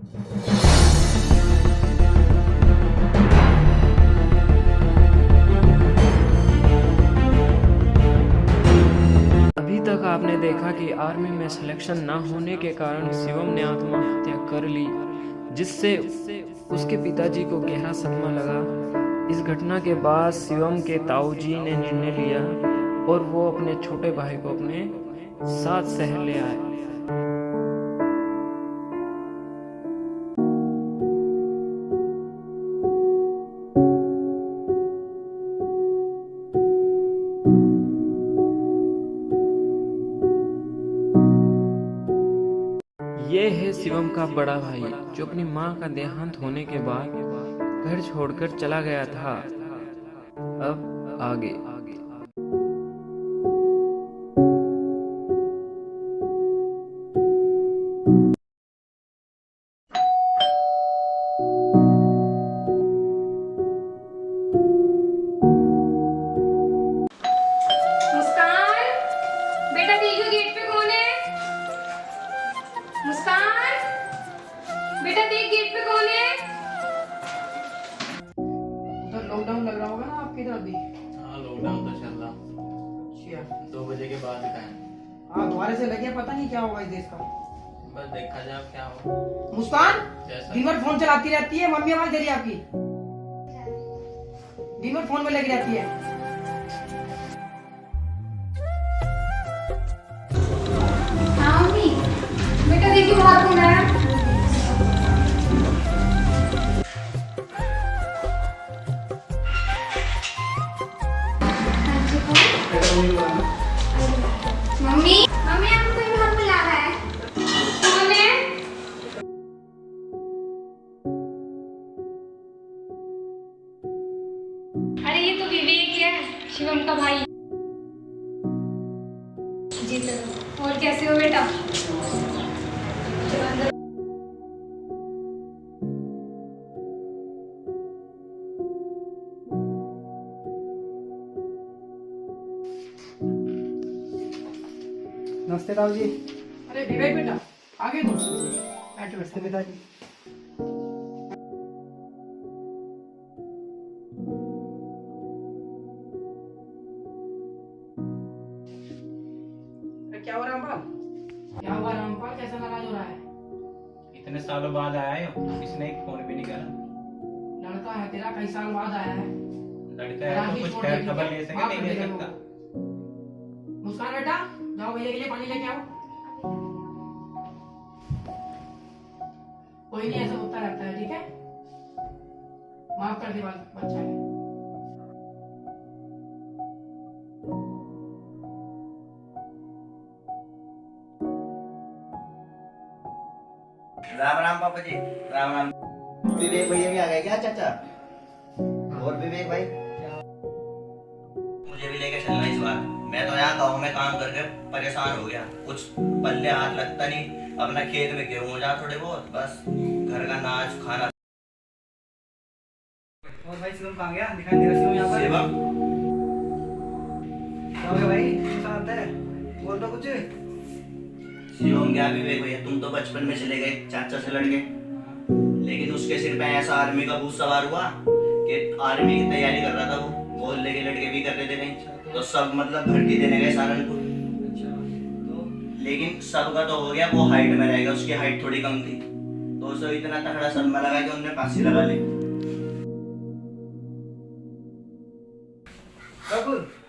अभी तक आपने देखा कि आर्मी में सिलेक्शन ना होने के कारण शिवम ने आत्महत्या कर ली, जिससे उसके पिताजी को गहरा सदमा लगा। इस घटना के बाद शिवम के ताऊजी ने निर्णय लिया और वो अपने छोटे भाई को अपने साथ शहर ले आए। ये है शिवम का बड़ा भाई, जो अपनी माँ का देहांत होने के बाद घर छोड़कर चला गया था। अब आगे। मुस्कान, बेटा देखो गेट पे कौन है? मुस्कान, बेटा देख गेट पे कौन है? उधर लॉकडाउन लग रहा होगा ना आपकी तरफ भी? हाँ, लॉकडाउन तो चल रहा। अच्छा, 2 बजे के बाद का है। हाँ दोबारा से लग गया, पता नहीं क्या होगा इस देश का। बस देखा जाए अब क्या हो। मुस्कान जैसा दिन भर फोन चलाती रहती है, मम्मी आवाज दे रही है आपकी। दिन भर फोन में लगी रहती है। हाँ मम्मी, बेटा देखिए बाहर कौन आया? मम्मी, मम्मी आपको कोई बाहर बुला रहा है। कौन है? अरे ये तो विवेक है, शिवम का भाई। जी सर। और कैसे हो बेटा? चलो अंदर। नमस्ते ताऊ जी। अरे विवेक बेटा, आगे तुम बैठो। नमस्ते पिताजी। क्या हो रहा है रामपाल? क्या हुआ रामपाल, कैसा नाराज हो रहा है? इतने सालों बाद आया हो, किसने एक फोन भी नहीं करा। लड़का है तेरा, कई साल बाद आया है। लड़का है तो कुछ खैर खबर ले सके, नहीं ले सकता। मुस्कान बेटा, जाओ भैया के लिए पानी लेके आओ। कोई नहीं, ऐसा होता रहता है, ठीक है? माफ कर दे, बच्चा है। राम राम पापा जी। राम राम। विवेक भैया भी आ गए क्या चाचा? और विवेक भाई, मुझे भी लेके चलना इस बार। मैं तो यहाँ गाँव में काम करके परेशान हो गया, कुछ पल्ले हाथ लगता नहीं। अपना खेत में गेहूं हो जा थोड़े बहुत, बस घर का नाच खाना। और भाई शिवम कहाँ गया? दिखाई दे रहा शिवम यहाँ पर। शिवम, क्या हो गया भाई? कैसा आता है? बोल दो कुछ। शिवम क्या विवेक भैया, तुम तो बचपन में चले गए चाचा से लड़के, लेकिन उसके सिर पे ऐसा आर्मी का भूत सवार हुआ कि आर्मी की तैयारी कर रहा था वो। मोहल्ले के लड़के भी कर रहे थे कहीं, तो सब मतलब भर्ती देने गए सहारनपुर। लेकिन सबका तो हो गया, वो हाइट में रह गया, उसकी हाइट थोड़ी कम थी, तो उसे इतना तगड़ा सदमा लगा कि उन्होंने फांसी लगा ली।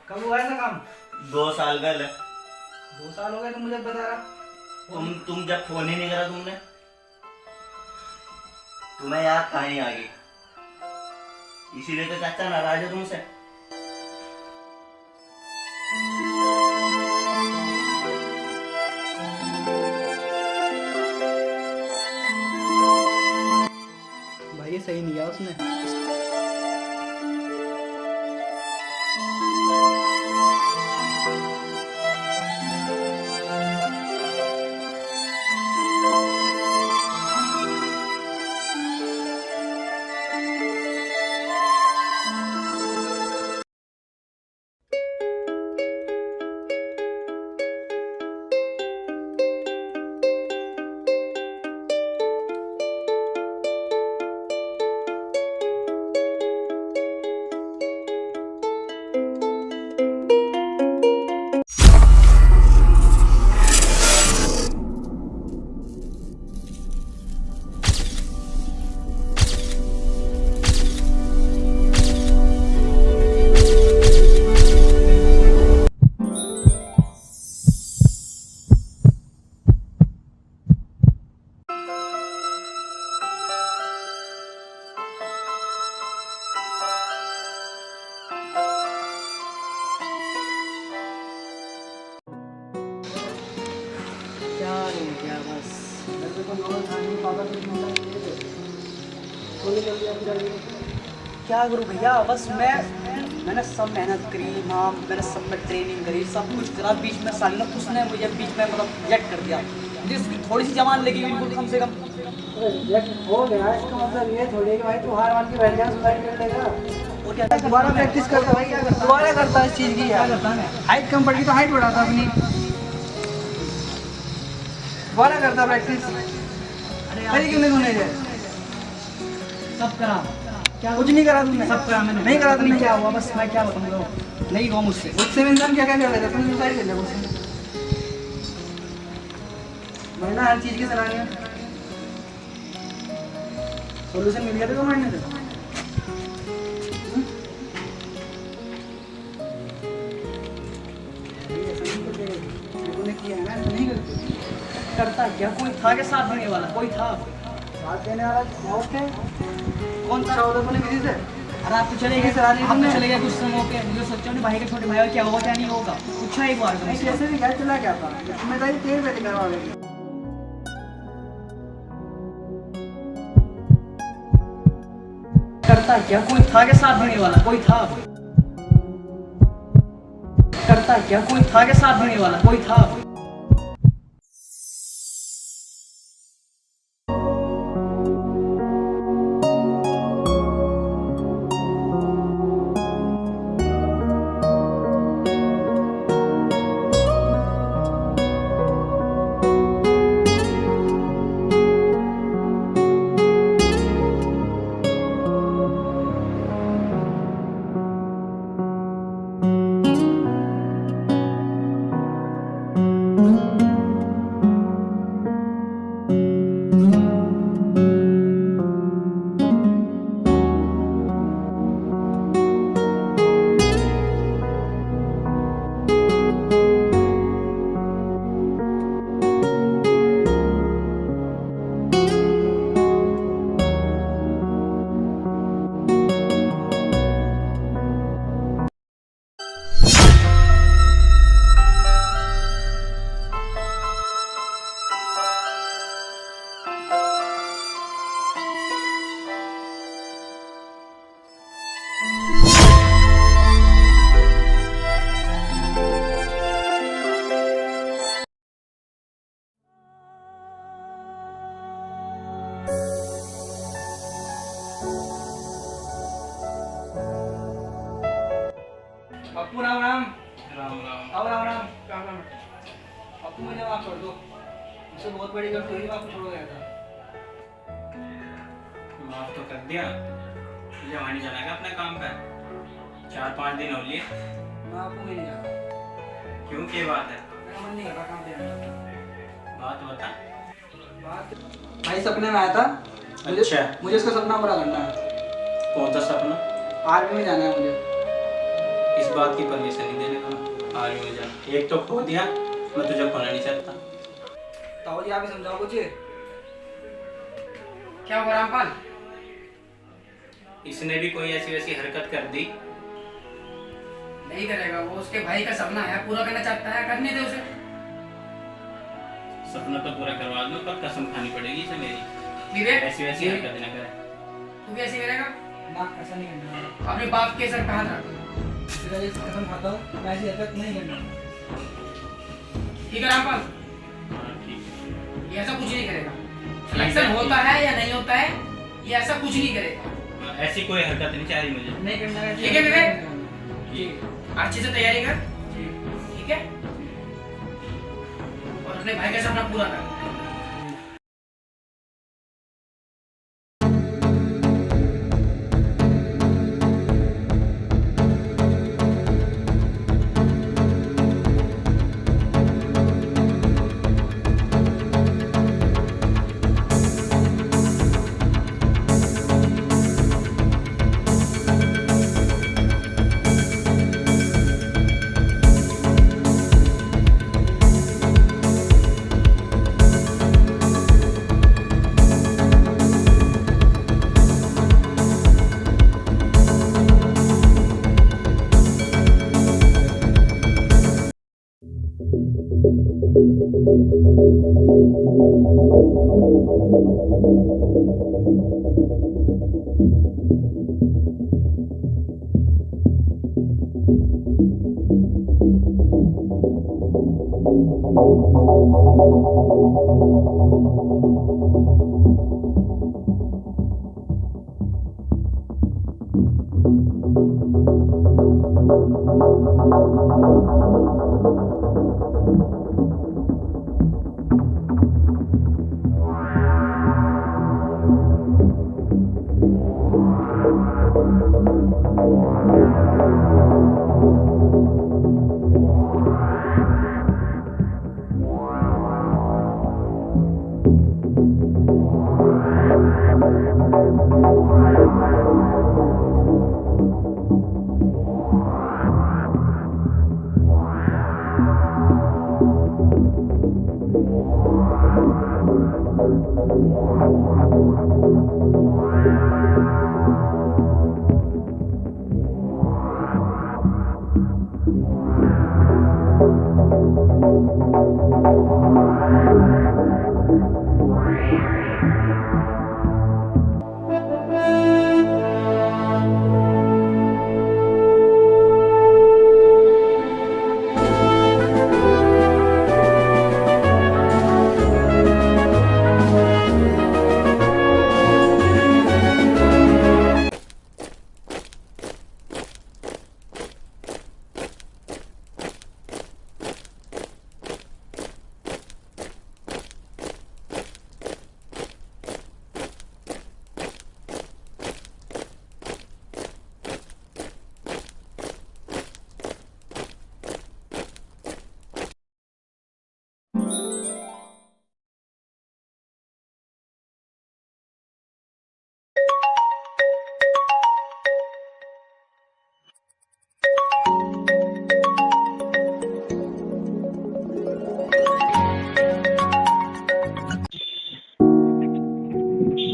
कब हुआ ऐसा काम? 2 साल पहले। 2 साल हो गए, तुम मुझे बता रहा। तुम जब फोन ही नहीं करा तुमने, तुम्हें याद कहाँ ही आ गई, इसीलिए तो चाचा नाराज है तुमसे। भाई ये सही नहीं किया उसने। क्या करूँ भैया, बस मैंने सब मेहनत करी, हाँ मैंने सब में ट्रेनिंग करी, सब कुछ करा, बीच में साल में उसने मुझे बीच में मतलब रिजेक्ट कर दिया। मुझे उसकी थोड़ी सी जवान लगी बिल्कुल कम से कम। रिजेक्ट हो गया इसका मतलब ये थोड़ी कि भाई तू हार मान के बैठ जा, सुसाइड कर लेगा। और क्या दोबारा प्रैक्टिस करता भाई, क्या करता दोबारा करता इस चीज़ की यार। हाइट कम पड़ गई तो हाइट बढ़ाता अपनी, दोबारा करता प्रैक्टिस। अरे क्यों नहीं होने जाए, सब करा, क्या कुछ नहीं करा तुमने? सब करा मैंने, नहीं करा तुमने? क्या हुआ बस मैं क्या बताऊँ, नहीं हुआ मुझसे। मुझसे इंसान क्या क्या कर लेता, तुमने सुसाइड कर लिया मुझसे। मैं ना हर चीज़ की सलाह है, सोल्यूशन मिल गया था गवर्नमेंट ने। किया है ना, नहीं करते। करता क्या, कोई था के साथ देने वाला, कोई था साथ देने वाला ओके, कौन था? होता तूने किसी से? अरे आप तो चले गए सर, आप तो चले गए कुछ समय के, मुझे सोचा नहीं भाई के छोटे भाई क्या होगा क्या नहीं होगा, पूछा एक बार नहीं कैसे भी क्या चला क्या था, जिम्मेदारी तेरे पे करवा देंगे। करता क्या, कोई था के साथ देने वाला, कोई था। करता क्या, कोई था के साथ देने वाला, कोई था। पप्पू राम राम। राम राम। अब राम राम। पप्पू मुझे माफ कर दो, मुझसे बहुत बड़ी गलती हुई, मैं आपको छोड़ गया था। माफ तो कर दिया, मुझे वहाँ नहीं जाना है अपने काम पे, 4-5 दिन हो लिए। मैं आपको नहीं जाना, क्यों, क्या बात है? मेरा मन नहीं करता काम देने का। बात बता। बात भाई सपने में आया था, अच्छा। मुझे इसका सपना पूरा करना है। कौन सा सपना? आर्मी में जाना है मुझे। इस बात की परमिशन नहीं देने का, आर्मी में जा। एक तो खो दिया, मैं तुझे खोना नहीं चाहता। ताऊ जी आप ही समझाओ कुछ। क्या हुआ रामपाल? इसने भी कोई ऐसी वैसी हरकत कर दी? नहीं करेगा, वो उसके भाई का सपना है, पूरा करना चाहता है, करने दे उसे। सपना तो पूरा करवा दूं, पर कसम खानी पड़ेगी इसे मेरी, विवेक ऐसी वैसी हरकत न करे। तू भी ऐसे करेगा? ना ऐसा नहीं करना, अपने बाप के सर कहा था। तेरा ये कसम खाता हूँ, मैं ऐसी हरकत नहीं करना। ठीक है रामपाल, हाँ ठीक है। ये ऐसा कुछ नहीं करेगा। सिलेक्शन होता है या नहीं होता है, ये ऐसा कुछ नहीं करेगा। ऐसी कोई हरकत नहीं चाहिए मुझे। नहीं करना। ठीक है विवेक, ठीक। अच्छे से तैयारी कर, ठीक है, और अपने भाई का सपना पूरा कर।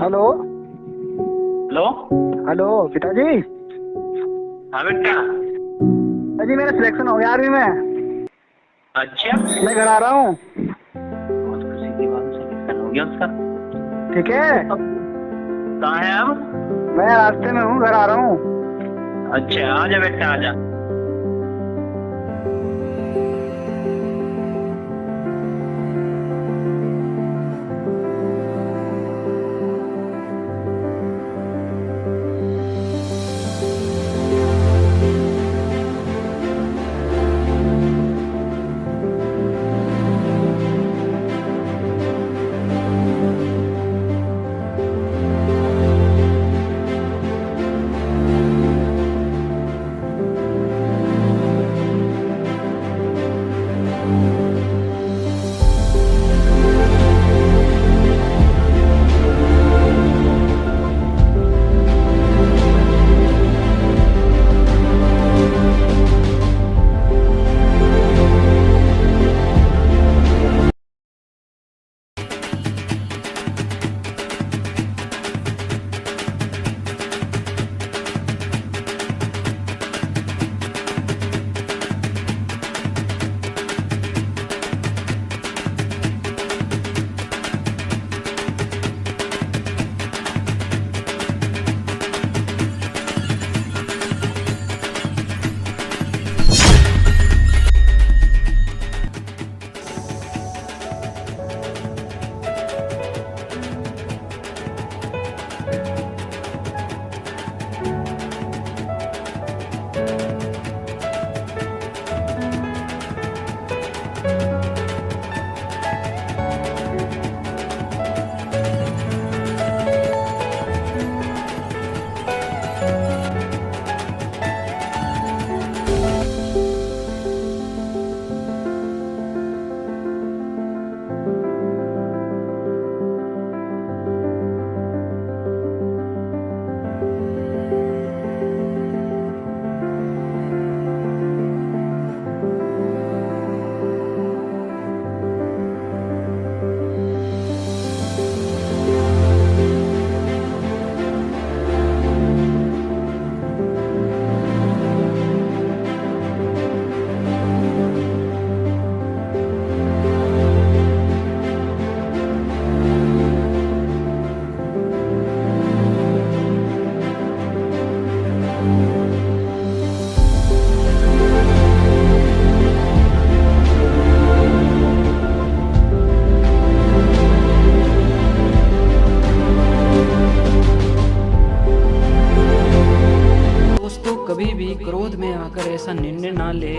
Hello hello. हेलो पिताजी। हाँ बेटा। पिताजी मेरा सिलेक्शन हो गया आर्मी में। अच्छा, मैं घर आ रहा हूँ। बहुत खुशी की बात, सिलेक्शन हो गया उसका। ठीक है। कहाँ है अब? मैं रास्ते में हूँ, घर आ रहा हूँ। अच्छा, आजा बेटा आजा। अंत में आकर ऐसा निर्णय ना ले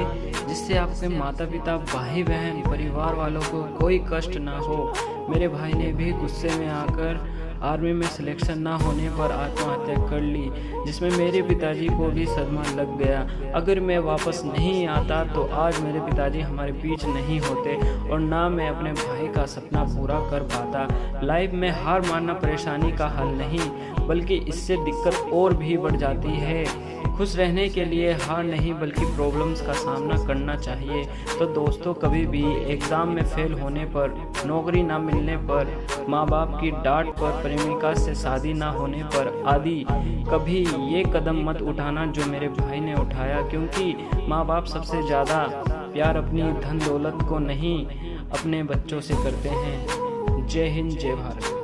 जिससे आपके माता पिता, भाई बहन, परिवार वालों को कोई कष्ट ना हो। मेरे भाई ने भी गुस्से में आकर आर्मी में सिलेक्शन ना होने पर आत्महत्या कर ली, जिसमें मेरे पिताजी को भी सदमा लग गया। अगर मैं वापस नहीं आता तो आज मेरे पिताजी हमारे बीच नहीं होते और ना मैं अपने भाई का सपना पूरा कर पाता। लाइफ में हार मानना परेशानी का हल नहीं, बल्कि इससे दिक्कत और भी बढ़ जाती है। खुश रहने के लिए हार नहीं बल्कि प्रॉब्लम्स का सामना करना चाहिए। तो दोस्तों, कभी भी एग्ज़ाम में फेल होने पर, नौकरी ना मिलने पर, माँ बाप की डांट पर, प्रेमिका से शादी ना होने पर आदि कभी ये कदम मत उठाना जो मेरे भाई ने उठाया, क्योंकि माँ बाप सबसे ज़्यादा प्यार अपनी धन दौलत को नहीं, अपने बच्चों से करते हैं। जय हिंद, जय भारत।